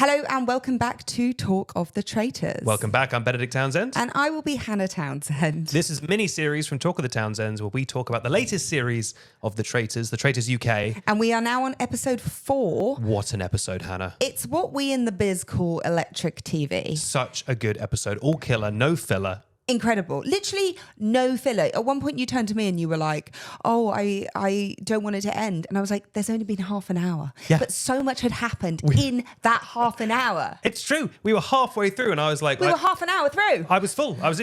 Hello and welcome back to Talk of the Traitors. Welcome back. I'm Benedict Townsend. And I will be Hannah Townsend. This is a mini-series from Talk of the Townsends where we talk about the latest series of The Traitors UK. And we are now on episode 4. What an episode, Hannah. It's what we in the biz call electric TV. Such a good episode. All killer, no filler. Incredible. Literally no filler. At one point you turned to me and you were like, oh, I don't want it to end. And I was like, there's only been half an hour. Yeah. But so much had happened in that half an hour. It's true. We were halfway through and I was like... We were half an hour through. I was full. I've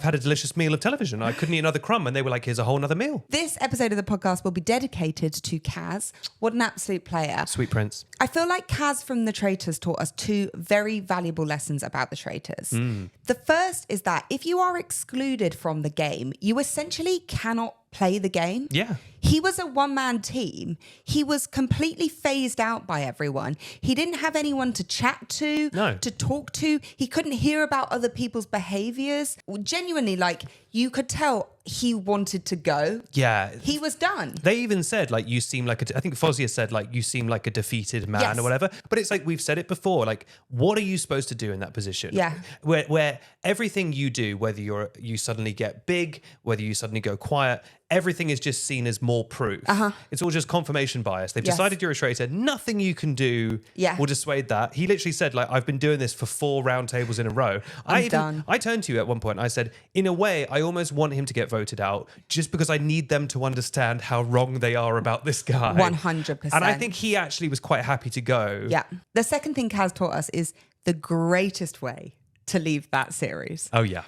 had a delicious meal of television. I couldn't eat another crumb and they were like, here's a whole nother meal. This episode of the podcast will be dedicated to Kaz. What an absolute player. Sweet prince. I feel like Kaz from The Traitors taught us 2 very valuable lessons about The Traitors. The first is that if you are excluded from the game, you essentially cannot play the game. Yeah. He was a one-man team. He was completely phased out by everyone. He didn't have anyone to chat to, to talk to. He couldn't hear about other people's behaviors. Genuinely, like, you could tell he wanted to go. Yeah. He was done. They even said, like, you seem like I think Fosia said, like, you seem like a defeated man or whatever. But it's like, we've said it before, like, what are you supposed to do in that position? Yeah. Where everything you do, whether you suddenly get big, whether you suddenly go quiet, everything is just seen as more proof. It's all just confirmation bias. They've decided you're a traitor. Nothing you can do will dissuade that. He literally said, like, I've been doing this for 4 round tables in a row. I'm done. I turned to you at one point and I said, in a way, I almost want him to get voted out just because I need them to understand how wrong they are about this guy. 100%. And I think he actually was quite happy to go. Yeah. The second thing Kaz taught us is the greatest way to leave that series. Oh, yeah.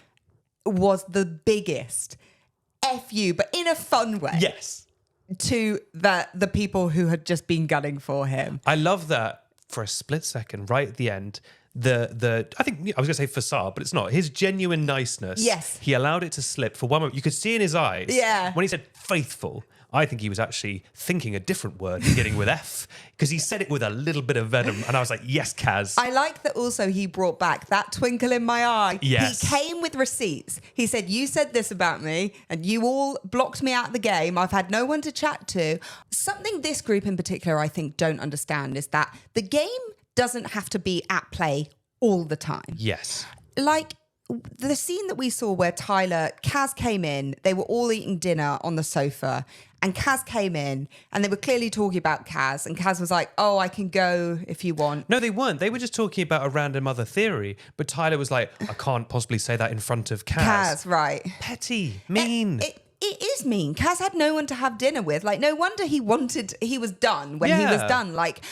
Was the biggest F you, but in a fun way. Yes. To the people who had just been gunning for him. I love that for a split second, right at the end, I think I was going to say facade, but it's not. His genuine niceness. Yes. He allowed it to slip for one moment. You could see in his eyes. Yeah. When he said faithful, I think he was actually thinking a different word, beginning with F, because he said it with a little bit of venom. And I was like, yes, Kaz. I like that also he brought back that twinkle in my eye. Yes. He came with receipts. He said, you said this about me and you all blocked me out of the game. I've had no one to chat to. Something this group in particular, I think, don't understand is that the game doesn't have to be at play all the time. Yes. Like the scene that we saw where Kaz came in, they were all eating dinner on the sofa and Kaz came in and they were clearly talking about Kaz and Kaz was like, oh, I can go if you want. No, they weren't. They were just talking about a random other theory. But Tyler was like, I can't possibly say that in front of Kaz. Kaz, right. Petty, mean. It is mean. Kaz had no one to have dinner with. Like, no wonder he was done when he was done. Like,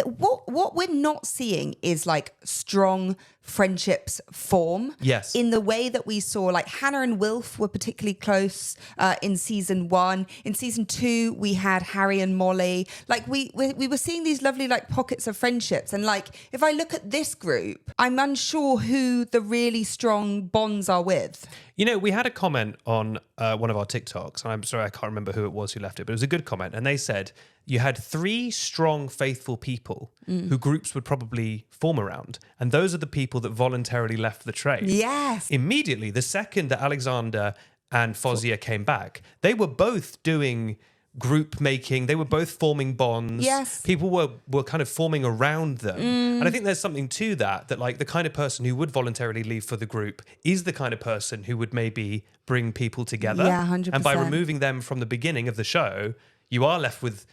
what we're not seeing is like strong friendships form. Yes. In the way that we saw, like Hannah and Wilf were particularly close in season 1. In season 2, we had Harry and Molly. Like we were seeing these lovely like pockets of friendships. And like if I look at this group, I'm unsure who the really strong bonds are with. You know, we had a comment on one of our TikToks, and I'm sorry, I can't remember who it was who left it, but it was a good comment. And they said you had 3 strong, faithful people who groups would probably form around. And those are the people that voluntarily left the trade. Yes. Immediately, the second that Alexander and Fosia came back, they were both doing group making. They were both forming bonds. Yes. People were kind of forming around them. And I think there's something to that like the kind of person who would voluntarily leave for the group is the kind of person who would maybe bring people together. Yeah, 100%. And by removing them from the beginning of the show, you are left with,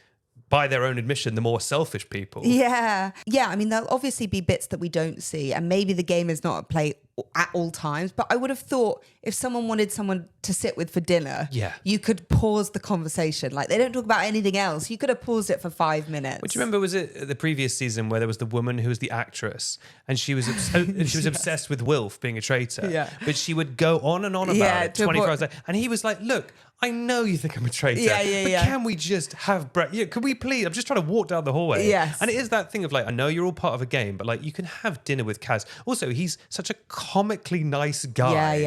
by their own admission, the more selfish people. Yeah. Yeah, I mean, there'll obviously be bits that we don't see, and maybe the game is not at play at all times, but I would have thought if someone wanted someone to sit with for dinner, you could pause the conversation. Like, they don't talk about anything else. You could have paused it for 5 minutes. Which, remember, was it the previous season where there was the woman who was the actress, and she was obsessed with Wilf being a traitor, but she would go on and on about it 24 hours later. And he was like, look, I know you think I'm a traitor, but can we just have can we please? I'm just trying to walk down the hallway. Yes. And it is that thing of like, I know you're all part of a game, but like you can have dinner with Kaz. Also, he's such a comically nice guy.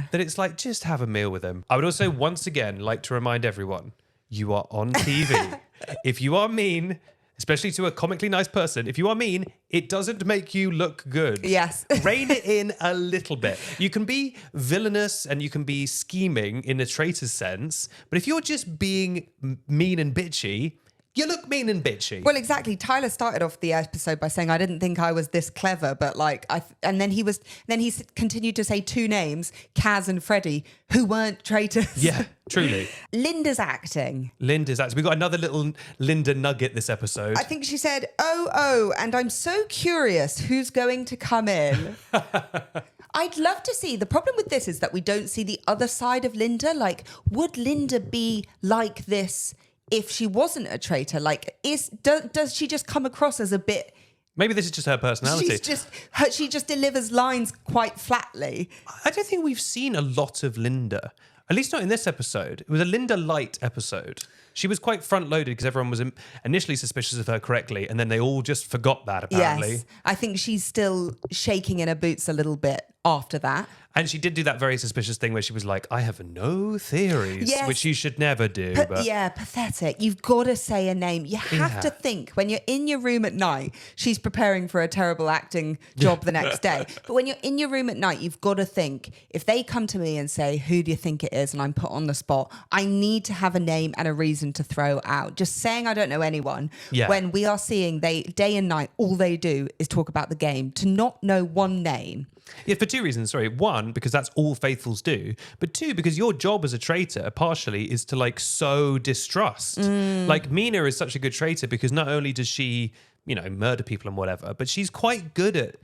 That it's like, just have a meal with him. I would also once again like to remind everyone, you are on TV. If you are mean, especially to a comically nice person, if you are mean, it doesn't make you look good. Yes. Rein it in a little bit. You can be villainous and you can be scheming in a traitor's sense, but if you're just being mean and bitchy, you look mean and bitchy. Well, exactly. Tyler started off the episode by saying, "I didn't think I was this clever," but like, and then he continued to say two names, Kaz and Freddie, who weren't traitors. Yeah, truly. Linda's acting. We got another little Linda nugget this episode. I think she said, "Oh, and I'm so curious who's going to come in." I'd love to see. The problem with this is that we don't see the other side of Linda. Like, would Linda be like this if she wasn't a traitor? Like, does she just come across as a bit... Maybe this is just her personality. She just delivers lines quite flatly. I don't think we've seen a lot of Linda. At least not in this episode. It was a Linda light episode. She was quite front-loaded because everyone was initially suspicious of her correctly, and then they all just forgot that, apparently. Yes, I think she's still shaking in her boots a little bit after that. And she did do that very suspicious thing where she was like, I have no theories, yes. which you should never do. Yeah, pathetic. You've got to say a name. You have to think when you're in your room at night, she's preparing for a terrible acting job the next day. But when you're in your room at night, you've got to think, if they come to me and say, who do you think it is? And I'm put on the spot, I need to have a name and a reason to throw out. Just saying I don't know anyone, when we are seeing day and night, all they do is talk about the game. To not know one name. Yeah, for two reasons. Sorry. One, because that's all faithfuls do. But two, because your job as a traitor, partially, is to like sow distrust. Like Mina is such a good traitor because not only does she, murder people and whatever, but she's quite good at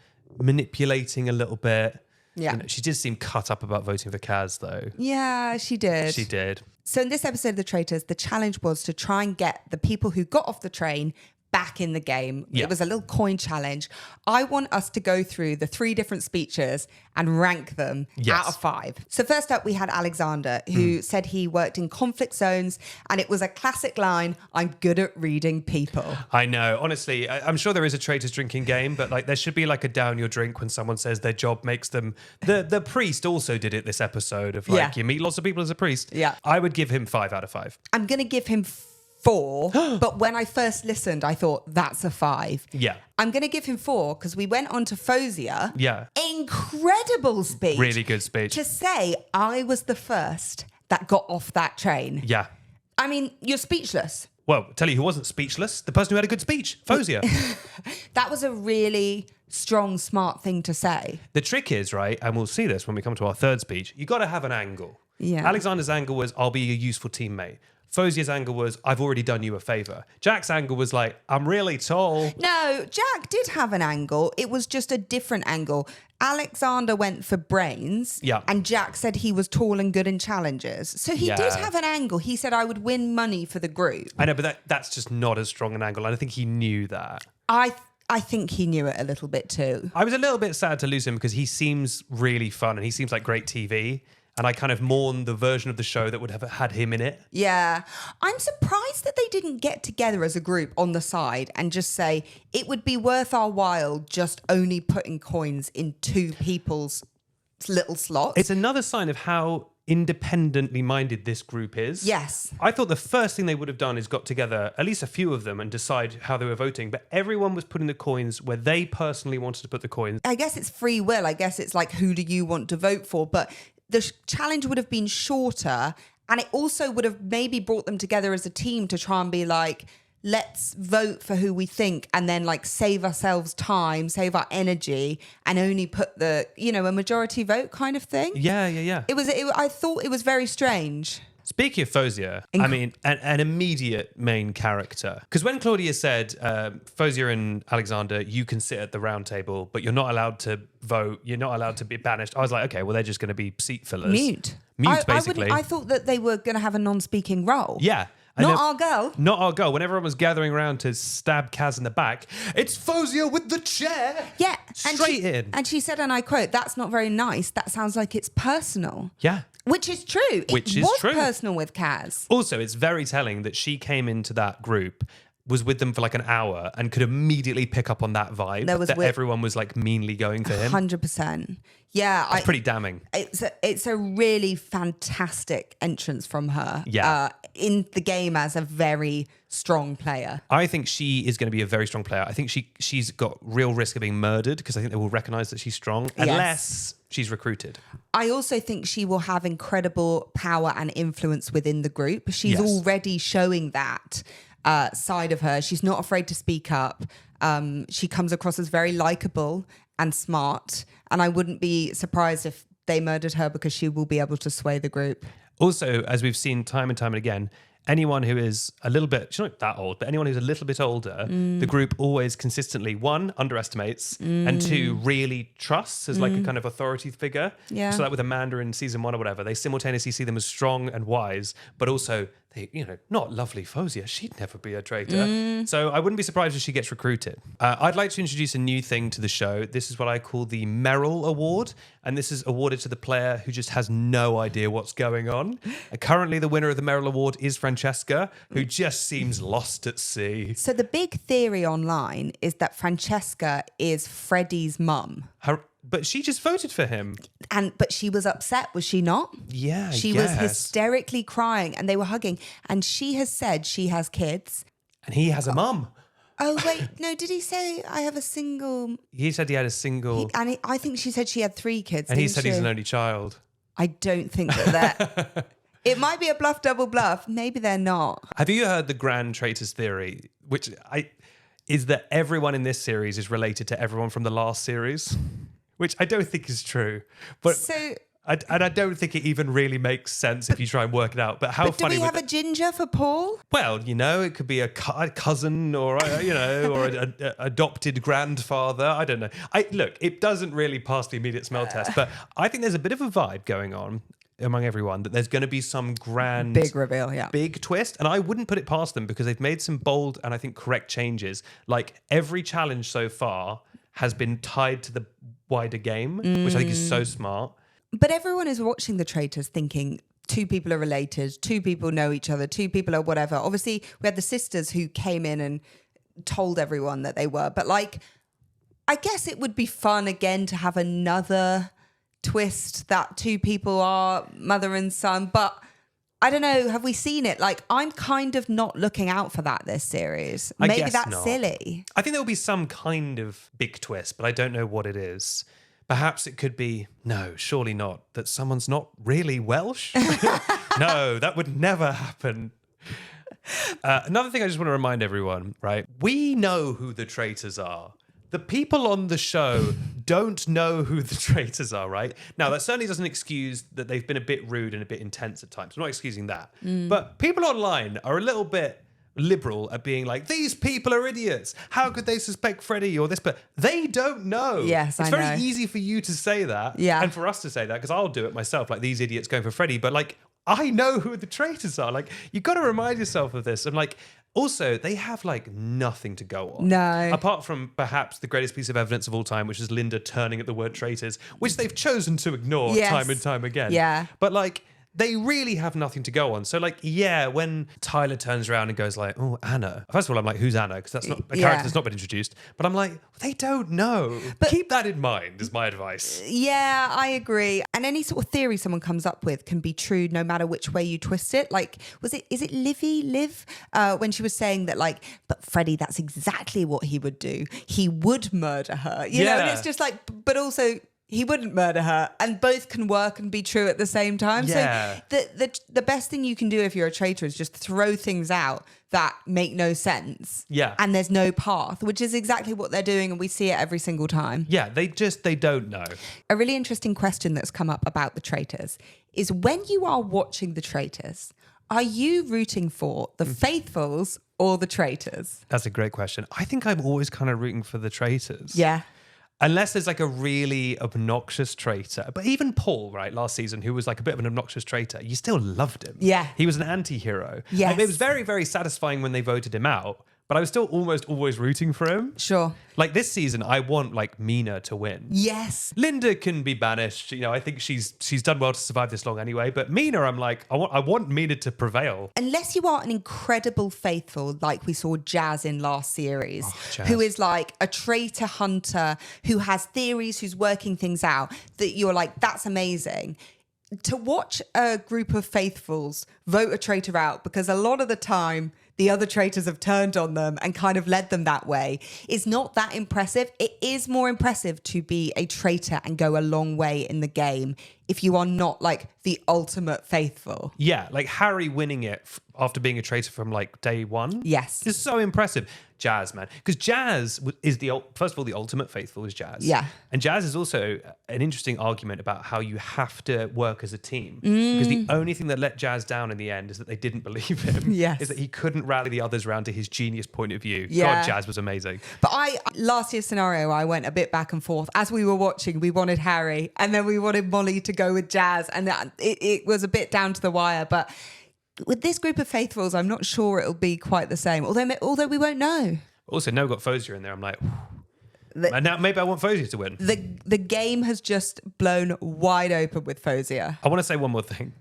manipulating a little bit. Yeah. She did seem cut up about voting for Kaz, though. Yeah, she did. She did. So in this episode of The Traitors, the challenge was to try and get the people who got off the train back in the game. Yeah. It was a little coin challenge. I want us to go through the 3 different speeches and rank them out of 5. So first up, we had Alexander, who said he worked in conflict zones, and it was a classic line, I'm good at reading people. I know. Honestly, I'm sure there is a Traitors drinking game, but like there should be like a down your drink when someone says their job makes them... The priest also did it this episode of like, you meet lots of people as a priest. Yeah. I would give him 5 out of 5. I'm going to give him 4, but when I first listened, I thought that's a 5. Yeah. I'm going to give him 4 because we went on to Fosia. Yeah. Incredible speech. Really good speech. To say I was the first that got off that train. Yeah. I mean, you're speechless. Well, tell you who wasn't speechless, the person who had a good speech, Fosia. That was a really strong, smart thing to say. The trick is, right, and we'll see this when we come to our third speech, you got to have an angle. Yeah. Alexander's angle was, I'll be a useful teammate. Fosia's angle was, I've already done you a favour. Jack's angle was like, I'm really tall. No, Jack did have an angle. It was just a different angle. Alexander went for brains, and Jack said he was tall and good in challenges. So he did have an angle. He said, I would win money for the group. I know, but that's just not as strong an angle. And I think he knew that. I think he knew it a little bit too. I was a little bit sad to lose him because he seems really fun and he seems like great TV. And I kind of mourn the version of the show that would have had him in it. Yeah. I'm surprised that they didn't get together as a group on the side and just say, it would be worth our while just only putting coins in 2 people's little slots. It's another sign of how independently minded this group is. Yes. I thought the first thing they would have done is got together, at least a few of them, and decide how they were voting. But everyone was putting the coins where they personally wanted to put the coins. I guess it's free will. I guess it's like, who do you want to vote for? But the challenge would have been shorter, and it also would have maybe brought them together as a team to try and be like, let's vote for who we think and then like save ourselves time, save our energy, and only put the, a majority vote kind of thing. Yeah. I thought it was very strange. Speaking of Fosia, I mean, an immediate main character. Because when Claudia said, Fosia and Alexander, you can sit at the round table, but you're not allowed to vote, you're not allowed to be banished. I was like, okay, well, they're just going to be seat fillers. Mute, basically. I thought that they were going to have a non-speaking role. Yeah. Not our girl. Not our girl. When everyone was gathering around to stab Kaz in the back, it's Fosia with the chair. Yeah. Straight in. And she said, and I quote, that's not very nice. That sounds like it's personal. Yeah. Which is true. It was personal with Kaz. Also, it's very telling that she came into that group, was with them for like an hour, and could immediately pick up on that vibe that everyone was like meanly going for him. 100%. Yeah. That's pretty damning. It's a really fantastic entrance from her. Yeah. In the game as a very strong player. I think she is going to be a very strong player. I think she's got real risk of being murdered because I think they will recognise that she's strong unless she's recruited. I also think she will have incredible power and influence within the group. She's already showing that. side of her. She's not afraid to speak up. She comes across as very likable and smart. And I wouldn't be surprised if they murdered her because she will be able to sway the group. Also, as we've seen time and time and again, anyone who is a little bit, she's not that old, but anyone who's a little bit older, the group always consistently, one, underestimates, and two, really trusts as like a kind of authority figure. Yeah. So like with Amanda in season 1 or whatever, they simultaneously see them as strong and wise, but also they, not lovely Fosia. She'd never be a traitor. So I wouldn't be surprised if she gets recruited. I'd like to introduce a new thing to the show. This is what I call the Merrill Award. And this is awarded to the player who just has no idea what's going on. Currently, the winner of the Merrill Award is Francesca, who just seems lost at sea. So the big theory online is that Francesca is Freddie's mum. But she just voted for him. But she was upset, was she not? Yeah, She was hysterically crying and they were hugging. And she has said she has kids. And he has a mum. Oh, wait. No, did he say I have a single... He said he had a single... I think she said she had 3 kids. And he said he's an only child. I don't think that... It might be a bluff, double bluff. Maybe they're not. Have you heard the grand traitors theory, which is that everyone in this series is related to everyone from the last series? Which I don't think is true. But I don't think it even really makes sense if you try and work it out. But how funny do we have a ginger for Paul? Well, it could be a cousin or, or an adopted grandfather. I don't know. Look, it doesn't really pass the immediate smell test. But I think there's a bit of a vibe going on among everyone that there's going to be some grand... Big reveal, yeah. Big twist. And I wouldn't put it past them because they've made some bold and I think correct changes. Like every challenge so far has been tied to the wider game, which I think is so smart. But everyone is watching the Traitors thinking 2 people are related, 2 people know each other, 2 people are whatever. Obviously, we had the sisters who came in and told everyone that they were. But I guess it would be fun again to have another twist that 2 people are mother and son. But I don't know, have we seen it? I'm kind of not looking out for that this series. Maybe that's not silly. I think there will be some kind of big twist, but I don't know what it is. Perhaps it could be, no, surely not, that someone's not really Welsh. No, that would never happen. Another thing I just want to remind everyone, right? We know who the traitors are. The people on the show don't know who the traitors are, right? Now, that certainly doesn't excuse that they've been a bit rude and a bit intense at times. I'm not excusing that. But people online are a little bit liberal at being like, these people are idiots. How could they suspect Freddie or this? But they don't know. Yes, it's I know. very easy for you to say that. Yeah. And for us to say that, because I'll do it myself, like these idiots going for Freddie. But I know who the traitors are. You've got to remind yourself of this. And also, they have nothing to go on. No. Apart from perhaps the greatest piece of evidence of all time, which is Linda turning at the word traitors, which they've chosen to ignore time and time again. Yeah. But they really have nothing to go on. So when Tyler turns around and goes oh, Anna. First of all, I'm like, who's Anna? Because that's not a character that's not been introduced. But I'm like, they don't know. But keep that in mind is my advice. Yeah, I agree. And any sort of theory someone comes up with can be true no matter which way you twist it. Is it Liv? When she was saying that but Freddie, that's exactly what he would do. He would murder her. You know, and it's just but also... he wouldn't murder her, and both can work and be true at the same time. Yeah. So the best thing you can do if you're a traitor is just throw things out that make no sense. Yeah. And there's no path, which is exactly what they're doing, and we see it every single time. Yeah, they don't know. A really interesting question that's come up about the traitors is when you are watching the traitors, are you rooting for the faithfuls or the traitors? That's a great question. I think I'm always kind of rooting for the traitors. Yeah. Unless there's a really obnoxious traitor. But even Paul, right, last season, who was a bit of an obnoxious traitor, you still loved him. Yeah. He was an anti-hero. Yes. And it was very, very satisfying when they voted him out. But I was still almost always rooting for him. Sure. This season, I want Mina to win. Yes. Linda can be banished. I think she's done well to survive this long anyway. But Mina, I'm I want Mina to prevail. Unless you are an incredible faithful, like we saw Jazz in last series, Jazz. who is a traitor hunter, who has theories, who's working things out, that you're that's amazing. To watch a group of faithfuls vote a traitor out, because a lot of the time the other traitors have turned on them and kind of led them that way, is not that impressive. It is more impressive to be a traitor and go a long way in the game if you are not like the ultimate faithful. Yeah, like Harry winning it after being a traitor from like day one. Yes. Is so impressive. Jazz, man. Because Jazz is first of all, the ultimate faithful is Jazz. Yeah. And Jazz is also an interesting argument about how you have to work as a team. Because the only thing that let Jazz down in the end is that they didn't believe him. Yes. Is that he couldn't rally the others around to his genius point of view. Yeah. God, Jazz was amazing. But last year's scenario, I went a bit back and forth. As we were watching, we wanted Harry and then we wanted Molly to go with Jazz. And it was a bit down to the wire. But with this group of faithfuls, I'm not sure it'll be quite the same. Although we won't know. Also, now we've got Fosia in there. I'm like, and now maybe I want Fosia to win. The game has just blown wide open with Fosia. I want to say one more thing.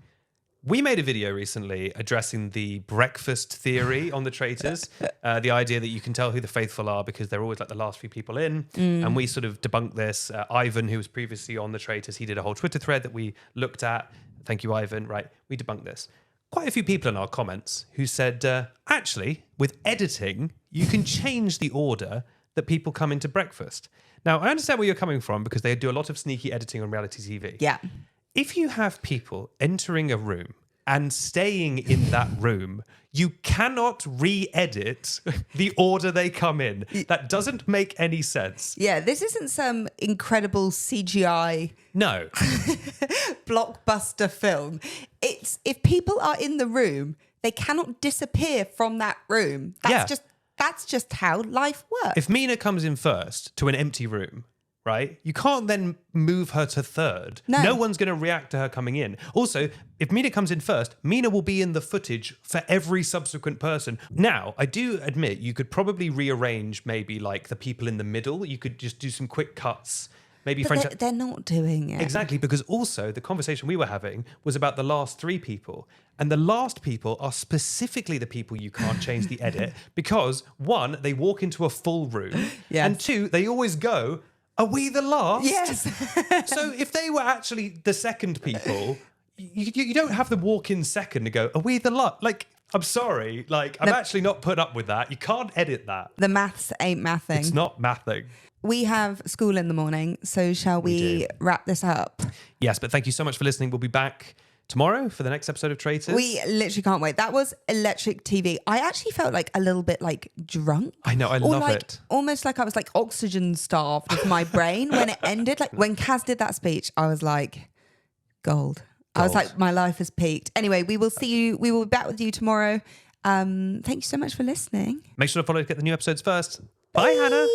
We made a video recently addressing the breakfast theory on the Traitors. The idea that you can tell who the faithful are because they're always like the last few people in. And we sort of debunked this. Ivan, who was previously on the Traitors, he did a whole Twitter thread that we looked at. Thank you, Ivan. Right, we debunked this. Quite a few people in our comments who said, actually, with editing, you can change the order that people come into breakfast. Now, I understand where you're coming from because they do a lot of sneaky editing on reality TV. Yeah. If you have people entering a room and staying in that room, you cannot re-edit the order they come in. That doesn't make any sense. Yeah, this isn't some incredible CGI No. blockbuster film. It's if people are in the room, they cannot disappear from that room. That's just how life works. If Mina comes in first to an empty room, right? You can't then move her to third. No one's going to react to her coming in. Also, if Mina comes in first, Mina will be in the footage for every subsequent person. Now, I do admit you could probably rearrange maybe like the people in the middle. You could just do some quick cuts. Maybe but they're not doing it. Exactly, because also the conversation we were having was about the last three people. And the last people are specifically the people you can't change the edit because, one, they walk into a full room. Yes. And two, they always go, are we the last? Yes. So if they were actually the second people, you don't have the walk in second to go, are we the last? Like, I'm sorry. Like, I'm actually not put up with that. You can't edit that. The maths ain't mathing. It's not mathing. We have school in the morning, so shall we wrap this up? Yes, but thank you so much for listening. We'll be back tomorrow for the next episode of Traitors. We literally can't wait. That was electric TV. I actually felt like a little bit like drunk. I know, I or love like, it. Almost like I was like oxygen starved with my brain when it ended. Like when Kaz did that speech, I was like, gold. I was like, my life has peaked. Anyway, we will see you. We will be back with you tomorrow. Thank you so much for listening. Make sure to follow to get the new episodes first. Bye, Hannah.